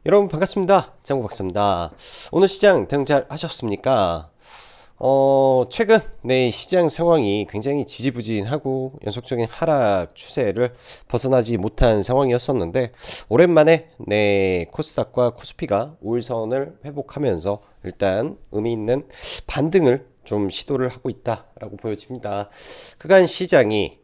여러분 반갑습니다. 장구 박사입니다. 오늘 시장 대응 잘 하셨습니까? 최근 시장 상황이 굉장히 지지부진하고 연속적인 하락 추세를 벗어나지 못한 상황이었었는데 오랜만에 코스닥과 코스피가 5일선을 회복하면서 일단 의미 있는 반등을 좀 시도를 하고 있다라고 보여집니다. 그간 시장이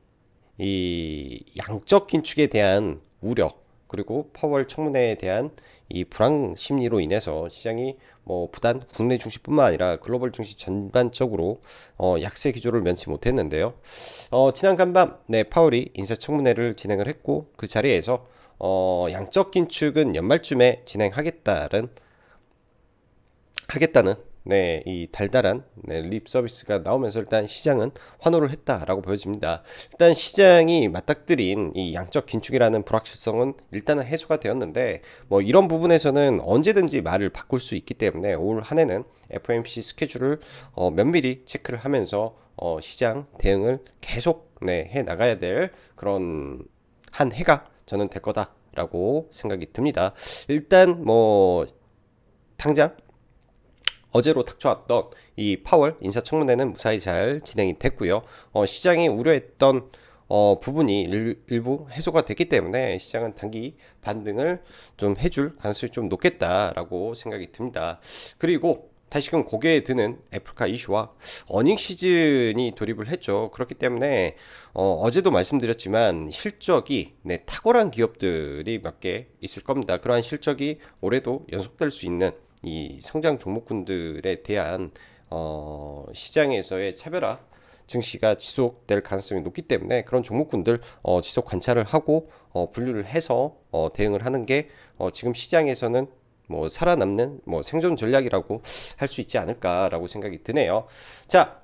이 양적 긴축에 대한 우려 그리고 파월 청문회에 대한 이 불안 심리로 인해서 시장이 뭐 부단 국내 증시뿐만 아니라 글로벌 증시 전반적으로 약세 기조를 면치 못했는데요. 지난 간밤 파월이 인사청문회를 진행을 했고 그 자리에서 양적 긴축은 연말쯤에 하겠다는 이 달달한 립 서비스가 나오면서 일단 시장은 환호를 했다라고 보여집니다. 일단 시장이 맞닥뜨린 이 양적 긴축이라는 불확실성은 일단은 해소가 되었는데 뭐 이런 부분에서는 언제든지 말을 바꿀 수 있기 때문에 올 한해는 FOMC 스케줄을 면밀히 체크를 하면서 시장 대응을 계속 해 나가야 될 그런 한 해가 저는 될 거다라고 생각이 듭니다. 일단 뭐 당장 어제로 닥쳐왔던 이 파월 인사청문회는 무사히 잘 진행이 됐고요. 시장이 우려했던 부분이 일부 해소가 됐기 때문에 시장은 단기 반등을 좀 해줄 가능성이 좀 높겠다라고 생각이 듭니다. 그리고 다시금 고개에 드는 애플카 이슈와 어닝 시즌이 돌입을 했죠. 그렇기 때문에 어제도 말씀드렸지만 실적이 탁월한 기업들이 몇 개 있을 겁니다. 그러한 실적이 올해도 연속될 수 있는 이 성장 종목군들에 대한 시장에서의 차별화 증시가 지속될 가능성이 높기 때문에 그런 종목군들 지속 관찰을 하고 분류를 해서 대응을 하는 게 지금 시장에서는 뭐 살아남는 뭐 생존 전략이라고 할 수 있지 않을까라고 생각이 드네요. 자,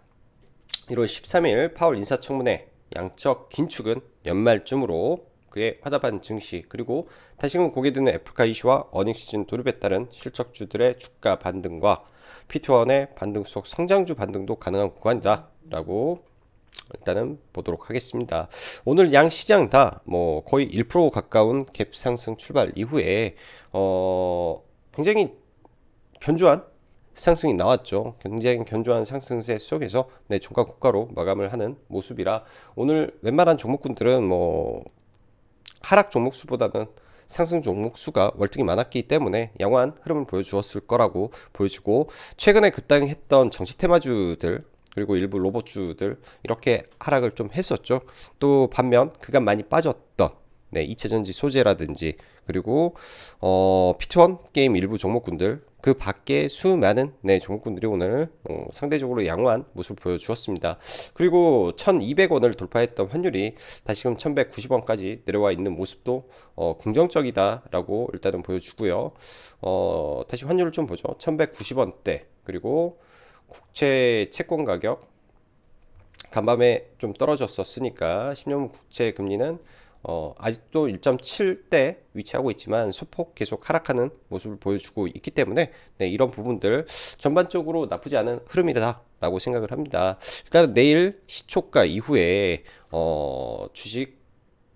1월 13일 파월 인사청문회 양적 긴축은 연말쯤으로 그의 화답한 증시 그리고 다시금 고개 드는 애플카 이슈와 어닝 시즌 돌입에 따른 실적주들의 주가 반등과 PT1의 반등 속 성장주 반등도 가능한 구간이다 라고 일단은 보도록 하겠습니다. 오늘 양 시장 다 뭐 거의 1% 가까운 갭 상승 출발 이후에 굉장히 견조한 상승이 나왔죠. 굉장히 견조한 상승세 속에서 종가 고가로 마감을 하는 모습이라 오늘 웬만한 종목군들은 뭐 하락 종목 수보다는 상승 종목 수가 월등히 많았기 때문에 양호한 흐름을 보여주었을 거라고 보여지고 최근에 급등했던 정치 테마주들 그리고 일부 로봇주들 이렇게 하락을 좀 했었죠. 또 반면 그간 많이 빠졌던 이체전지 소재라든지 그리고 피트1 게임 일부 종목군들 그 밖에 수많은 종목군들이 오늘 상대적으로 양호한 모습을 보여주었습니다. 그리고 1200원을 돌파했던 환율이 다시금 1190원까지 내려와 있는 모습도 긍정적이다라고 일단은 보여주고요. 다시 환율을 좀 보죠. 1190원대 그리고 국채 채권 가격 간밤에 좀 떨어졌었으니까 10년 국채 금리는 아직도 1.7대 위치하고 있지만 소폭 계속 하락하는 모습을 보여주고 있기 때문에 이런 부분들 전반적으로 나쁘지 않은 흐름이다라고 생각을 합니다. 일단 내일 시초가 이후에 주식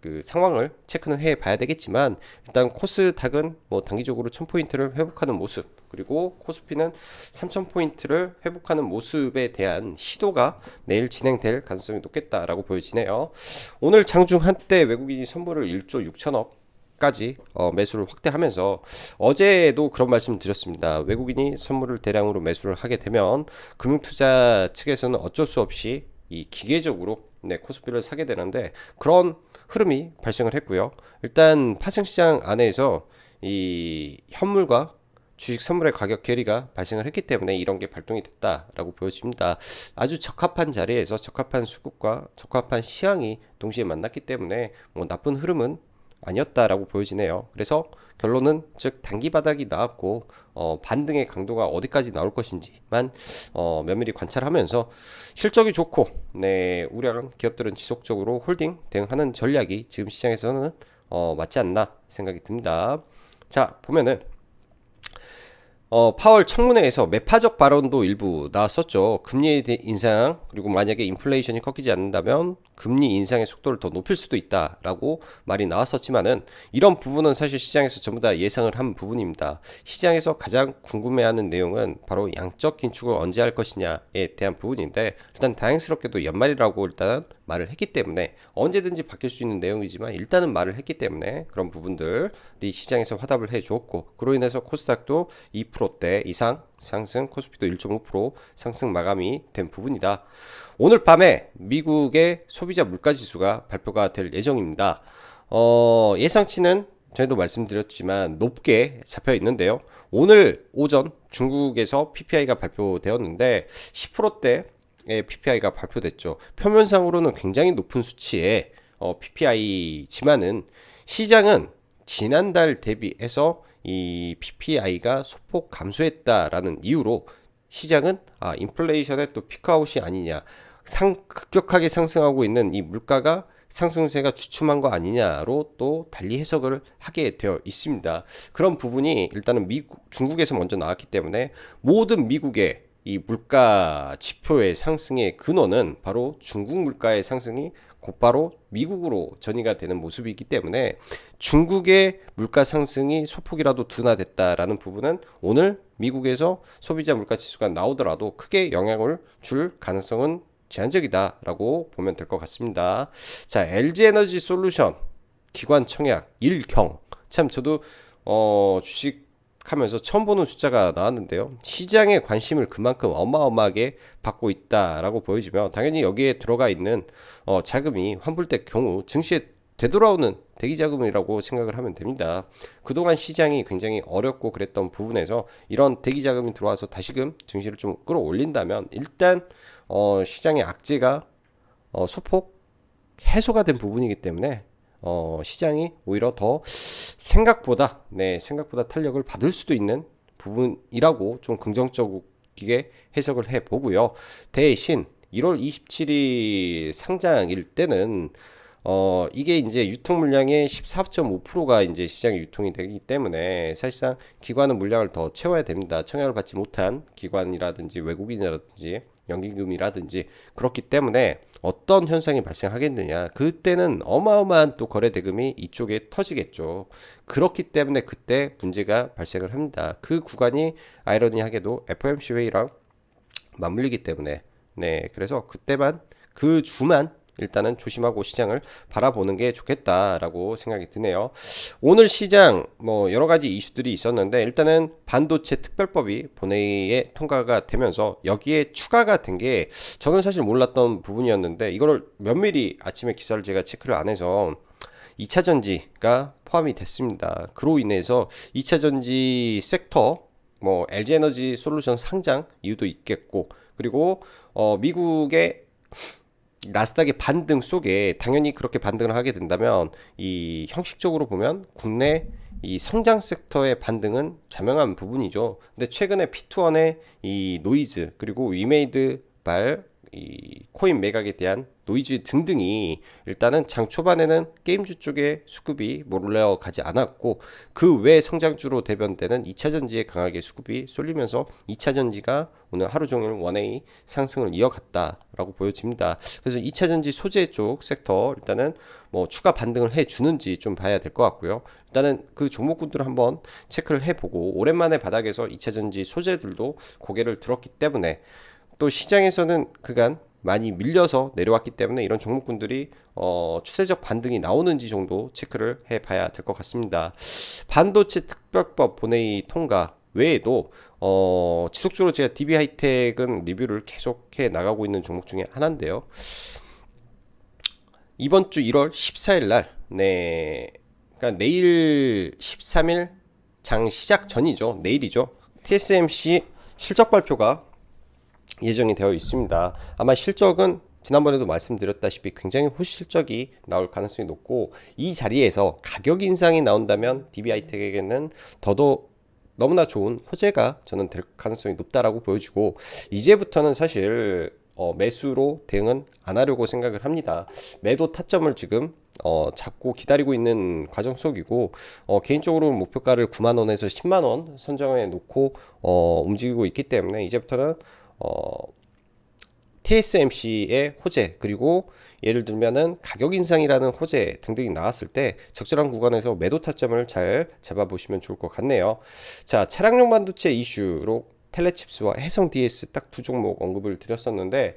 그 상황을 체크는 해 봐야 되겠지만 일단 코스닥은 뭐 단기적으로 1000포인트를 회복하는 모습 그리고 코스피는 3000포인트를 회복하는 모습에 대한 시도가 내일 진행될 가능성이 높겠다라고 보여지네요. 오늘 장중 한때 외국인이 선물을 1조 6천억 까지 매수를 확대하면서 어제도 그런 말씀을 드렸습니다. 외국인이 선물을 대량으로 매수를 하게 되면 금융투자 측에서는 어쩔 수 없이 이 기계적으로 코스피를 사게 되는데 그런 흐름이 발생을 했고요. 일단 파생시장 안에서 이 현물과 주식 선물의 가격 괴리가 발생을 했기 때문에 이런 게 발동이 됐다라고 보여집니다. 아주 적합한 자리에서 적합한 수급과 적합한 시향이 동시에 만났기 때문에 뭐 나쁜 흐름은 아니었다라고 보여지네요. 그래서 결론은 즉 단기 바닥이 나왔고 반등의 강도가 어디까지 나올 것인지만 면밀히 관찰하면서 실적이 좋고 우량한 기업들은 지속적으로 홀딩 대응하는 전략이 지금 시장에서는 맞지 않나 생각이 듭니다. 자 보면은 파월 청문회에서 매파적 발언도 일부 나왔었죠. 금리 인상, 그리고 만약에 인플레이션이 꺾이지 않는다면 금리 인상의 속도를 더 높일 수도 있다라고 말이 나왔었지만은 이런 부분은 사실 시장에서 전부 다 예상을 한 부분입니다. 시장에서 가장 궁금해하는 내용은 바로 양적 긴축을 언제 할 것이냐에 대한 부분인데, 일단 다행스럽게도 연말이라고 일단 말을 했기 때문에 언제든지 바뀔 수 있는 내용이지만 일단은 말을 했기 때문에 그런 부분들이 시장에서 화답을 해 주었고, 그로 인해서 코스닥도 2%대 이상 상승, 코스피도 1.5% 상승 마감이 된 부분이다. 오늘 밤에 미국의 소비자 물가지수가 발표가 될 예정입니다. 예상치는 저희도 말씀드렸지만 높게 잡혀 있는데요. 오늘 오전 중국에서 PPI가 발표되었는데 10%대 PPI가 발표됐죠. 표면상으로는 굉장히 높은 수치의 PPI지만은 시장은 지난달 대비해서 이 PPI가 소폭 감소했다라는 이유로 시장은 인플레이션의 또 피크아웃이 아니냐, 급격하게 상승하고 있는 이 물가가 상승세가 주춤한 거 아니냐로 또 달리 해석을 하게 되어 있습니다. 그런 부분이 일단은 중국에서 먼저 나왔기 때문에 모든 미국의 이 물가 지표의 상승의 근원은 바로 중국 물가의 상승이 곧바로 미국으로 전이가 되는 모습이기 때문에 중국의 물가 상승이 소폭이라도 둔화됐다라는 부분은 오늘 미국에서 소비자 물가 지수가 나오더라도 크게 영향을 줄 가능성은 제한적이다라고 보면 될 것 같습니다. 자, LG에너지 솔루션 기관 청약 1경, 참 저도 주식 하면서 처음 보는 숫자가 나왔는데요. 시장의 관심을 그만큼 어마어마하게 받고 있다라고 보여지면 당연히 여기에 들어가 있는 자금이 환불될 경우 증시에 되돌아오는 대기자금이라고 생각을 하면 됩니다. 그동안 시장이 굉장히 어렵고 그랬던 부분에서 이런 대기자금이 들어와서 다시금 증시를 좀 끌어올린다면 일단 시장의 악재가 소폭 해소가 된 부분이기 때문에 시장이 오히려 더 생각보다 탄력을 받을 수도 있는 부분이라고 좀 긍정적이게 해석을 해 보고요. 대신 1월 27일 상장일 때는 이게 이제 유통 물량의 14.5%가 이제 시장에 유통이 되기 때문에 사실상 기관은 물량을 더 채워야 됩니다. 청약을 받지 못한 기관이라든지 외국인이라든지 연기금이라든지, 그렇기 때문에 어떤 현상이 발생하겠느냐, 그때는 어마어마한 또 거래 대금이 이쪽에 터지겠죠. 그렇기 때문에 그때 문제가 발생을 합니다. 그 구간이 아이러니하게도 FOMC 회의랑 맞물리기 때문에 그래서 그때만, 그 주만 일단은 조심하고 시장을 바라보는 게 좋겠다라고 생각이 드네요. 오늘 시장 뭐 여러 가지 이슈들이 있었는데 일단은 반도체 특별법이 본회의에 통과가 되면서 여기에 추가가 된 게 저는 사실 몰랐던 부분이었는데, 이거를 면밀히 아침에 기사를 제가 체크를 안 해서 2차 전지가 포함이 됐습니다. 그로 인해서 2차 전지 섹터 뭐 LG에너지 솔루션 상장 이유도 있겠고, 그리고 미국의 나스닥의 반등 속에 당연히 그렇게 반등을 하게 된다면 이 형식적으로 보면 국내 이 성장 섹터의 반등은 자명한 부분이죠. 근데 최근에 P2원의 이 노이즈, 그리고 위메이드 이 코인 매각에 대한 노이즈 등등이 일단은 장 초반에는 게임주 쪽에 수급이 몰려가지 않았고, 그 외 성장주로 대변되는 2차 전지에 강하게 수급이 쏠리면서 2차 전지가 오늘 하루 종일 원웨이 상승을 이어갔다라고 보여집니다. 그래서 2차 전지 소재 쪽 섹터 일단은 뭐 추가 반등을 해 주는지 좀 봐야 될 것 같고요. 일단은 그 종목군들을 한번 체크를 해보고, 오랜만에 바닥에서 2차 전지 소재들도 고개를 들었기 때문에 또 시장에서는 그간 많이 밀려서 내려왔기 때문에 이런 종목군들이 추세적 반등이 나오는지 정도 체크를 해봐야 될 것 같습니다. 반도체 특별법 본회의 통과 외에도 지속적으로 제가 DB하이텍은 리뷰를 계속해 나가고 있는 종목 중에 하나인데요. 이번 주 1월 14일 날, 그러니까 내일 13일 장 시작 전이죠. 내일이죠. TSMC 실적 발표가 예정이 되어 있습니다. 아마 실적은 지난번에도 말씀드렸다시피 굉장히 호실적이 나올 가능성이 높고, 이 자리에서 가격 인상이 나온다면 DB하이텍에게는 더더욱 너무나 좋은 호재가 저는 될 가능성이 높다라고 보여지고, 이제부터는 사실 매수로 대응은 안 하려고 생각을 합니다. 매도 타점을 지금 잡고 기다리고 있는 과정 속이고, 개인적으로는 목표가를 9만 원에서 10만 원 선정해 놓고 움직이고 있기 때문에 이제부터는 TSMC의 호재, 그리고 예를 들면은 가격 인상이라는 호재 등등이 나왔을 때 적절한 구간에서 매도 타점을 잘 잡아보시면 좋을 것 같네요. 자, 차량용 반도체 이슈로 텔레칩스와 해성 DS 딱 두 종목 언급을 드렸었는데,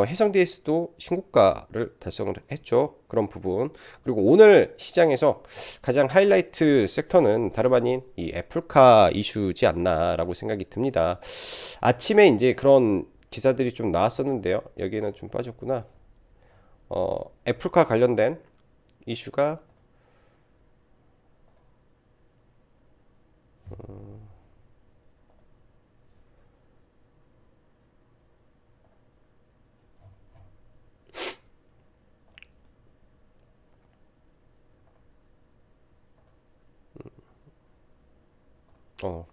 해성 DS도 신고가를 달성을 했죠. 그런 부분. 그리고 오늘 시장에서 가장 하이라이트 섹터는 다름 아닌 이 애플카 이슈지 않나라고 생각이 듭니다. 아침에 이제 그런 기사들이 좀 나왔었는데요. 여기는 좀 빠졌구나. 애플카 관련된 이슈가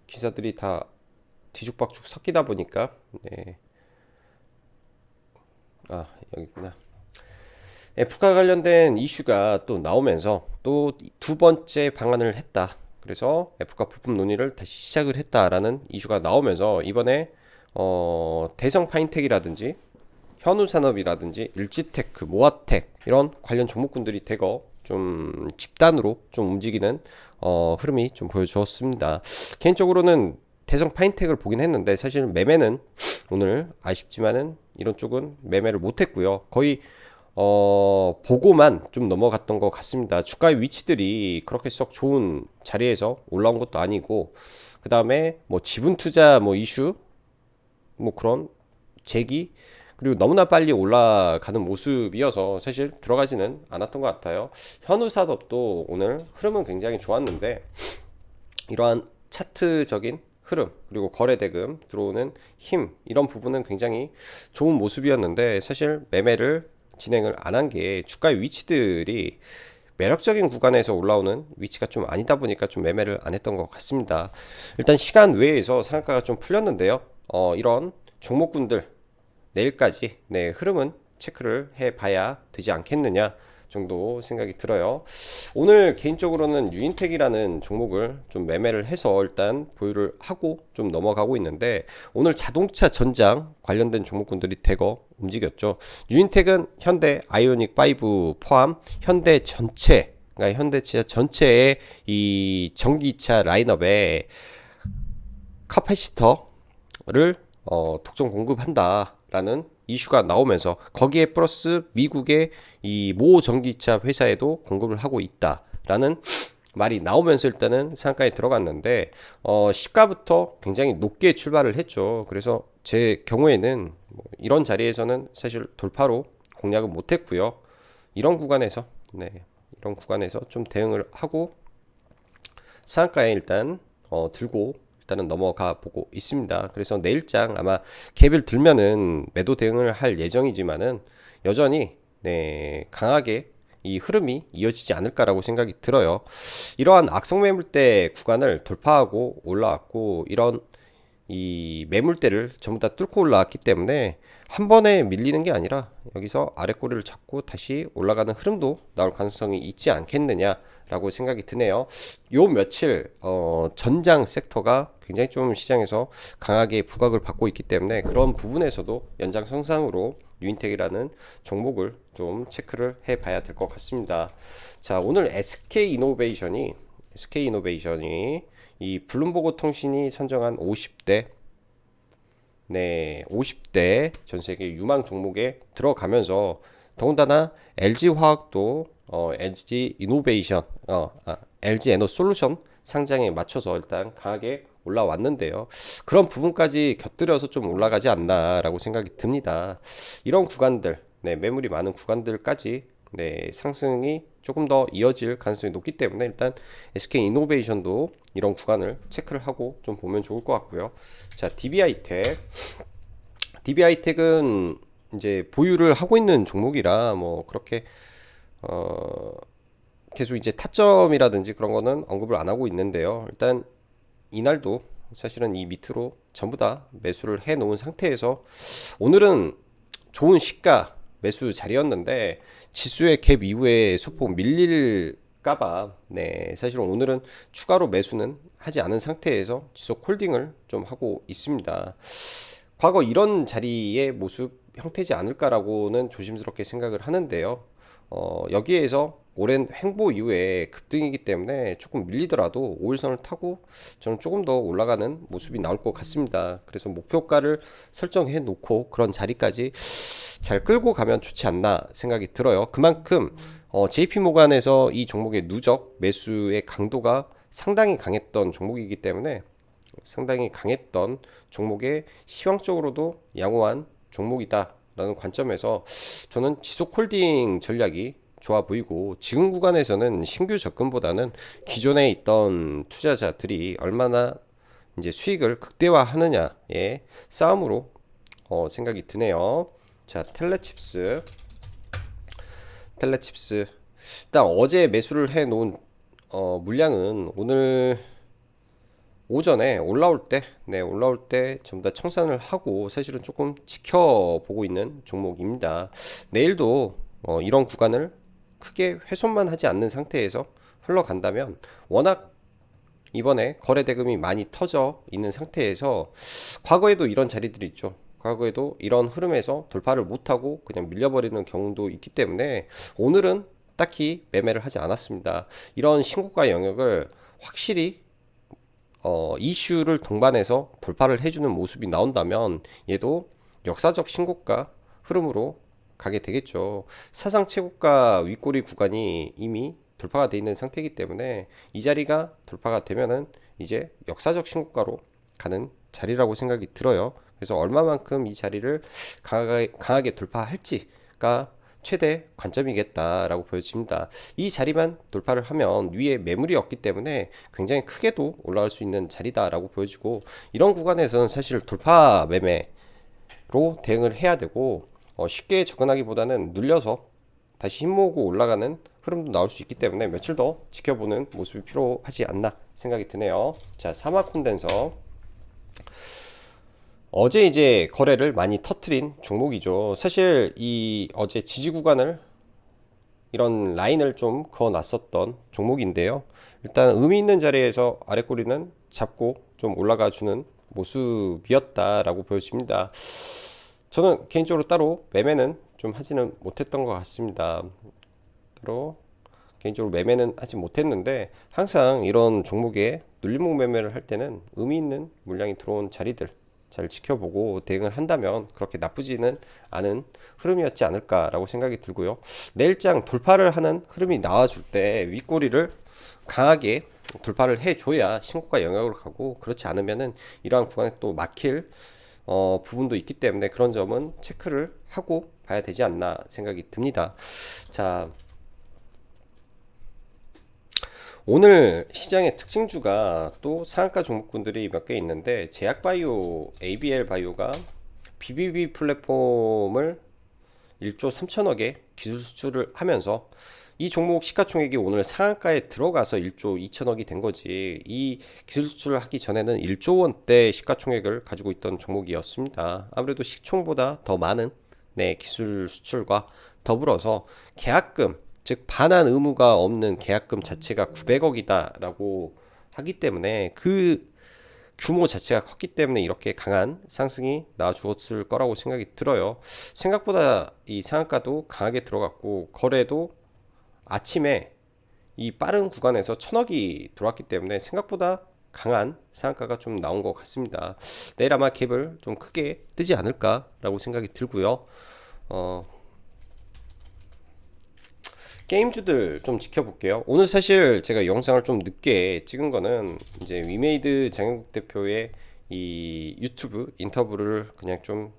기사들이 다 뒤죽박죽 섞이다 보니까, 네. 여기구나. 애플카 관련된 이슈가 또 나오면서 또 두 번째 방한을 했다. 그래서 애플카 부품 논의를 다시 시작을 했다라는 이슈가 나오면서 이번에 대성 파인텍이라든지 현우산업이라든지 일지테크, 모아텍 이런 관련 종목군들이 대거 좀 집단으로 좀 움직이는 흐름이 좀 보여주었습니다. 개인적으로는 대성 파인텍을 보긴 했는데 사실 매매는 오늘 아쉽지만은 이런 쪽은 매매를 못했고요. 거의 보고만 좀 넘어갔던 것 같습니다. 주가의 위치들이 그렇게 썩 좋은 자리에서 올라온 것도 아니고, 그 다음에 뭐 지분 투자 뭐 이슈 뭐 그런 제기, 그리고 너무나 빨리 올라가는 모습이어서 사실 들어가지는 않았던 것 같아요. 현우산업도 오늘 흐름은 굉장히 좋았는데, 이러한 차트적인 흐름, 그리고 거래대금 들어오는 힘, 이런 부분은 굉장히 좋은 모습이었는데 사실 매매를 진행을 안 한 게 주가의 위치들이 매력적인 구간에서 올라오는 위치가 좀 아니다 보니까 좀 매매를 안 했던 것 같습니다. 일단 시간 외에서 상한가가 좀 풀렸는데요. 이런 종목군들 내일까지 흐름은 체크를 해봐야 되지 않겠느냐 정도 생각이 들어요. 오늘 개인적으로는 유인텍이라는 종목을 좀 매매를 해서 일단 보유를 하고 좀 넘어가고 있는데, 오늘 자동차 전장 관련된 종목군들이 대거 움직였죠. 유인텍은 현대 아이오닉 5 포함 현대 전체, 그러니까 현대차 전체의 이 전기차 라인업에 카패시터를 독점 공급한다라는 이슈가 나오면서 거기에 플러스 미국의 이 모 전기차 회사에도 공급을 하고 있다라는 말이 나오면서 일단은 상가에 들어갔는데, 시가부터 굉장히 높게 출발을 했죠. 그래서 제 경우에는 뭐 이런 자리에서는 사실 돌파로 공략은 못했고요. 이런 구간에서 이런 구간에서 좀 대응을 하고 상가에 일단 들고 일단은 넘어가 보고 있습니다. 그래서 내일장 아마 갭을 들면은 매도 대응을 할 예정이지만은 여전히 강하게 이 흐름이 이어지지 않을까라고 생각이 들어요. 이러한 악성 매물대 구간을 돌파하고 올라왔고, 이런 이 매물대를 전부 다 뚫고 올라왔기 때문에 한 번에 밀리는 게 아니라 여기서 아래 꼬리를 잡고 다시 올라가는 흐름도 나올 가능성이 있지 않겠느냐라고 생각이 드네요. 요 며칠 전장 섹터가 굉장히 좀 시장에서 강하게 부각을 받고 있기 때문에 그런 부분에서도 연장선상으로 유인텍이라는 종목을 좀 체크를 해봐야 될 것 같습니다. 자, 오늘 SK이노베이션이 이 블룸버그 통신이 선정한 50대 50대 전 세계 유망 종목에 들어가면서, 더군다나 LG화학도 LG 이노베이션, LG 에너솔루션 상장에 맞춰서 일단 강하게 올라왔는데요. 그런 부분까지 곁들여서 좀 올라가지 않나라고 생각이 듭니다. 이런 구간들, 매물이 많은 구간들까지 상승이 조금 더 이어질 가능성이 높기 때문에 일단 SK이노베이션도 이런 구간을 체크를 하고 좀 보면 좋을 것 같고요. 자, DB하이텍은 이제 보유를 하고 있는 종목이라 뭐 그렇게 계속 이제 타점이라든지 그런 거는 언급을 안 하고 있는데요. 일단 이날도 사실은 이 밑으로 전부 다 매수를 해 놓은 상태에서 오늘은 좋은 시가 매수 자리였는데 지수의 갭 이후에 소폭 밀릴까봐 사실은 오늘은 추가로 매수는 하지 않은 상태에서 지속 홀딩을 좀 하고 있습니다. 과거 이런 자리의 모습 형태지 않을까라고는 조심스럽게 생각을 하는데요. 여기에서 오랜 횡보 이후에 급등이기 때문에 조금 밀리더라도 5일선을 타고 저는 조금 더 올라가는 모습이 나올 것 같습니다. 그래서 목표가를 설정해 놓고 그런 자리까지 잘 끌고 가면 좋지 않나 생각이 들어요. 그만큼 JP모간에서 이 종목의 누적 매수의 강도가 상당히 강했던 종목이기 때문에 상당히 강했던 종목의 시황적으로도 양호한 종목이다라는 관점에서 저는 지속 홀딩 전략이 좋아 보이고, 지금 구간에서는 신규 접근보다는 기존에 있던 투자자들이 얼마나 이제 수익을 극대화하느냐의 싸움으로 생각이 드네요. 자, 텔레칩스 일단 어제 매수를 해 놓은 물량은 오늘 오전에 올라올 때 전부 다 청산을 하고 사실은 조금 지켜보고 있는 종목입니다. 내일도 이런 구간을 크게 훼손만 하지 않는 상태에서 흘러간다면, 워낙 이번에 거래 대금이 많이 터져 있는 상태에서 과거에도 이런 자리들이 있죠. 과거에도 이런 흐름에서 돌파를 못하고 그냥 밀려버리는 경우도 있기 때문에 오늘은 딱히 매매를 하지 않았습니다. 이런 신고가 영역을 확실히 이슈를 동반해서 돌파를 해주는 모습이 나온다면 얘도 역사적 신고가 흐름으로 가게 되겠죠. 사상 최고가 윗꼬리 구간이 이미 돌파가 되어 있는 상태이기 때문에 이 자리가 돌파가 되면은 이제 역사적 신고가로 가는 자리라고 생각이 들어요. 그래서 얼마만큼 이 자리를 강하게 돌파할지가 최대 관점이겠다라고 보여집니다. 이 자리만 돌파를 하면 위에 매물이 없기 때문에 굉장히 크게도 올라갈 수 있는 자리다라고 보여지고, 이런 구간에서는 사실 돌파 매매로 대응을 해야 되고, 쉽게 접근하기보다는 눌려서 다시 힘 모으고 올라가는 흐름도 나올 수 있기 때문에 며칠 더 지켜보는 모습이 필요하지 않나 생각이 드네요. 자, 사막 콘덴서 어제 이제 거래를 많이 터트린 종목이죠. 사실 이 어제 지지 구간을 이런 라인을 좀 그어 놨었던 종목인데요. 일단 의미 있는 자리에서 아래 꼬리는 잡고 좀 올라가 주는 모습이었다라고 보여집니다. 저는 개인적으로 따로 매매는 좀 하지는 못했던 것 같습니다. 따로 개인적으로 매매는 하지 못했는데, 항상 이런 종목에 눌림목 매매를 할 때는 의미 있는 물량이 들어온 자리들 잘 지켜보고 대응을 한다면 그렇게 나쁘지는 않은 흐름이었지 않을까라고 생각이 들고요. 내일장 돌파를 하는 흐름이 나와줄 때 윗꼬리를 강하게 돌파를 해줘야 신고가 영역으로 가고, 그렇지 않으면은 이러한 구간에 또 막힐 부분도 있기 때문에 그런 점은 체크를 하고 봐야 되지 않나 생각이 듭니다. 자, 오늘 시장의 특징주가 또 상한가 종목군들이 몇 개 있는데, 제약바이오, ABL 바이오가 BBB 플랫폼을 1조 3천억의 기술 수출을 하면서 이 종목 시가총액이 오늘 상한가에 들어가서 1조 2천억이 된 거지, 이 기술 수출을 하기 전에는 1조 원대 시가총액을 가지고 있던 종목이었습니다. 아무래도 시총보다 더 많은 기술 수출과 더불어서 계약금, 즉 반환 의무가 없는 계약금 자체가 900억이다 라고 하기 때문에, 그 규모 자체가 컸기 때문에 이렇게 강한 상승이 나와 주었을 거라고 생각이 들어요. 생각보다 이 상한가도 강하게 들어갔고, 거래도 아침에 이 빠른 구간에서 1000억이 들어왔기 때문에 생각보다 강한 상한가가 좀 나온 것 같습니다. 내일 아마 갭을 좀 크게 뜨지 않을까라고 생각이 들고요. 게임주들 좀 지켜볼게요. 오늘 사실 제가 영상을 좀 늦게 찍은 거는 이제 위메이드 장영국 대표의 이 유튜브 인터뷰를 그냥 좀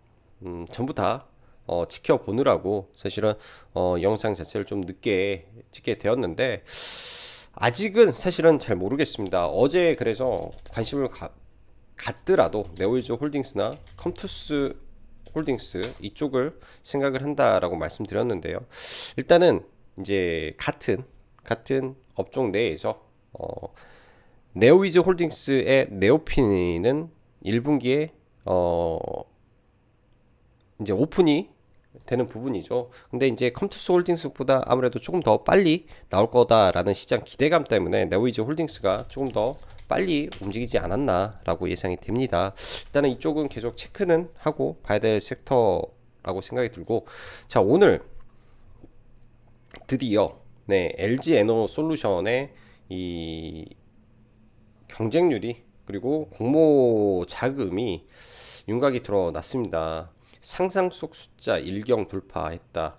전부 다 지켜보느라고 사실은 영상 자체를 좀 늦게 찍게 되었는데, 아직은 사실은 잘 모르겠습니다. 어제 그래서 관심을 갖더라도 네오이즈 홀딩스나 컴투스 홀딩스 이쪽을 생각을 한다라고 말씀드렸는데요. 일단은 이제 같은 업종 내에서 네오이즈 홀딩스의 네오핀은 1분기에 이제 오픈이 되는 부분이죠. 근데 이제 컴투스 홀딩스보다 아무래도 조금 더 빨리 나올 거다라는 시장 기대감 때문에 네오이즈 홀딩스가 조금 더 빨리 움직이지 않았나라고 예상이 됩니다. 일단은 이쪽은 계속 체크는 하고 봐야 될 섹터라고 생각이 들고, 자, 오늘 드디어 LG 에너 솔루션의 이 경쟁률이 그리고 공모 자금이 윤곽이 드러났습니다. 상상 속 숫자 1경 돌파했다.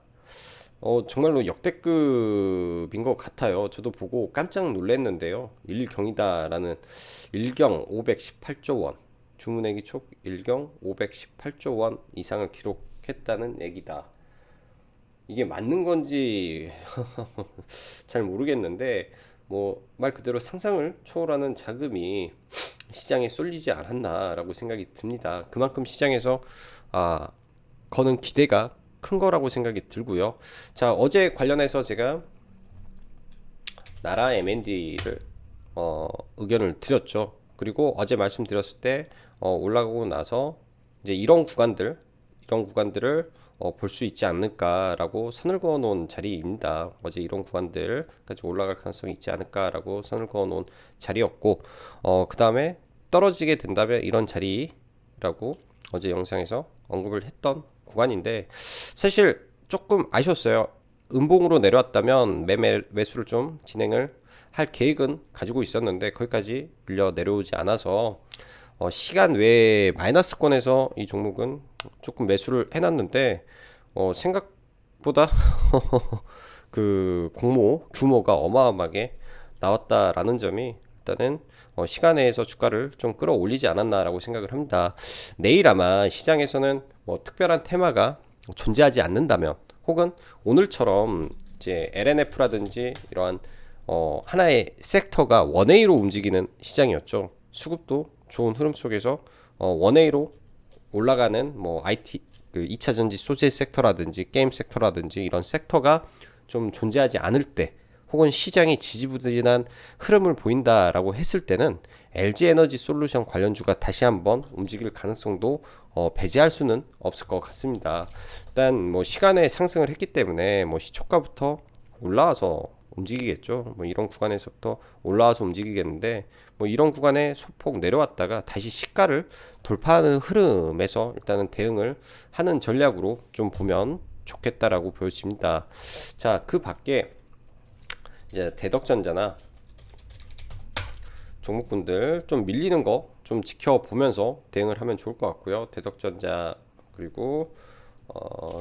정말로 역대급인 것 같아요. 저도 보고 깜짝 놀랐는데요. 1경이다라는 1경 518조 원, 주문액이 총 1경 518조 원 이상을 기록했다는 얘기다. 이게 맞는 건지 잘 모르겠는데, 뭐 말 그대로 상상을 초월하는 자금이 시장에 쏠리지 않았나라고 생각이 듭니다. 그만큼 시장에서 아, 거는 기대가 큰 거라고 생각이 들고요. 자, 어제 관련해서 제가 나라 M&D를 의견을 드렸죠. 그리고 어제 말씀드렸을 때 올라가고 나서 이제 이런 구간들을 볼 수 있지 않을까라고 선을 그어 놓은 자리입니다. 어제 이런 구간들까지 올라갈 가능성이 있지 않을까라고 선을 그어 놓은 자리였고, 그 다음에 떨어지게 된다면 이런 자리라고 어제 영상에서 언급을 했던 구간인데, 사실 조금 아쉬웠어요. 음봉으로 내려왔다면 매수를 좀 진행을 할 계획은 가지고 있었는데 거기까지 밀려 내려오지 않아서 시간 외에 마이너스권에서 이 종목은 조금 매수를 해놨는데 생각보다 그 공모 규모가 어마어마하게 나왔다라는 점이 일단은 시간 내에서 주가를 좀 끌어올리지 않았나라고 생각을 합니다. 내일 아마 시장에서는 뭐 특별한 테마가 존재하지 않는다면, 혹은 오늘처럼 이제 LNF라든지 이러한 하나의 섹터가 원웨이로 움직이는 시장이었죠. 수급도 좋은 흐름 속에서 원웨이로 올라가는 뭐 IT 그 2차 전지 소재 섹터라든지 게임 섹터라든지 이런 섹터가 좀 존재하지 않을 때, 혹은 시장이 지지부진한 흐름을 보인다라고 했을 때는 LG 에너지 솔루션 관련주가 다시 한번 움직일 가능성도 배제할 수는 없을 것 같습니다. 일단 뭐 시간에 상승을 했기 때문에 뭐 시초가부터 올라와서 움직이겠죠. 뭐 이런 구간에서부터 올라와서 움직이겠는데, 뭐 이런 구간에 소폭 내려왔다가 다시 시가를 돌파하는 흐름에서 일단은 대응을 하는 전략으로 좀 보면 좋겠다라고 보여집니다. 자, 그 밖에 이제 대덕전자나 종목군들 좀 밀리는 거 좀 지켜보면서 대응을 하면 좋을 것 같고요. 대덕전자 그리고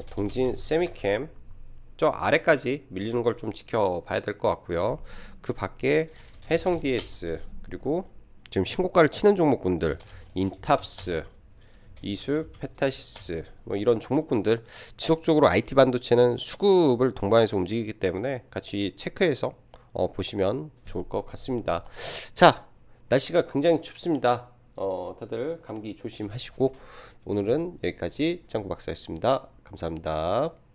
동진 세미캠 저 아래까지 밀리는 걸 좀 지켜봐야 될 것 같고요. 그 밖에 해성 DS 그리고 지금 신고가를 치는 종목군들 인탑스, 이수, 페타시스 뭐 이런 종목군들 지속적으로 IT 반도체는 수급을 동반해서 움직이기 때문에 같이 체크해서 보시면 좋을 것 같습니다. 자, 날씨가 굉장히 춥습니다. 다들 감기 조심하시고 오늘은 여기까지 짱구 박사였습니다. 감사합니다.